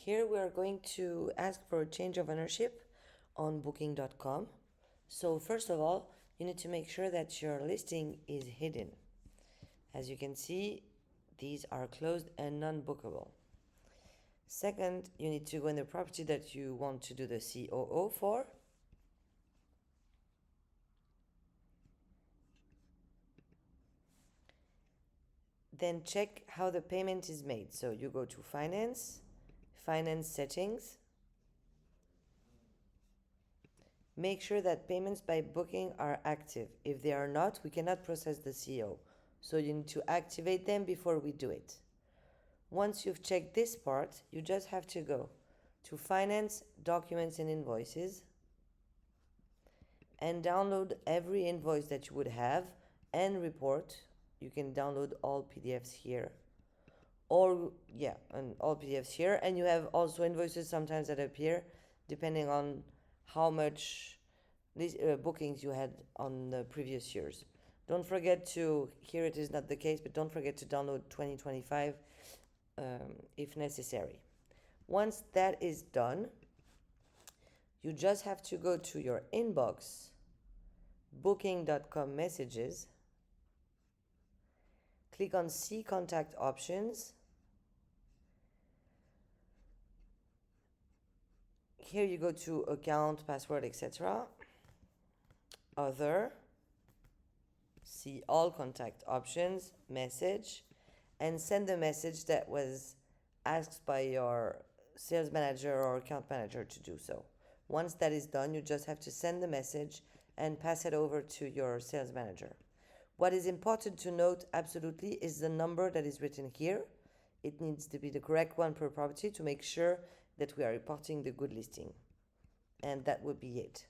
Here we are going to ask for a change of ownership on booking.com. So first of all, you need to make sure that your listing is hidden. As you can see, these are closed and non-bookable. Second, you need to go in the property that you want to do the COO for. Then check how the payment is made. So you go to finance settings. Make sure that payments by booking are active. If they are not, we cannot process the CO. So you need to activate them before we do it. Once you've checked this part, you just have to go to Finance, Documents and Invoices and download every invoice that you would have and report. You can download all PDFs here. And all PDFs here. And you have also invoices sometimes that appear depending on how much these bookings you had on the previous years. Don't forget to, here it is not the case, but don't forget to download 2025 if necessary. Once that is done, you just have to go to your inbox, booking.com messages, click on See Contact Options. Here you go to account, password, etc. Other, see all contact options, message, and send the message that was asked by your sales manager or account manager to do so. Once that is done, you just have to send the message and pass it over to your sales manager. What is important to note absolutely is the number that is written here. It needs to be the correct one per property to make sure that we are reporting the good listing. And that would be it.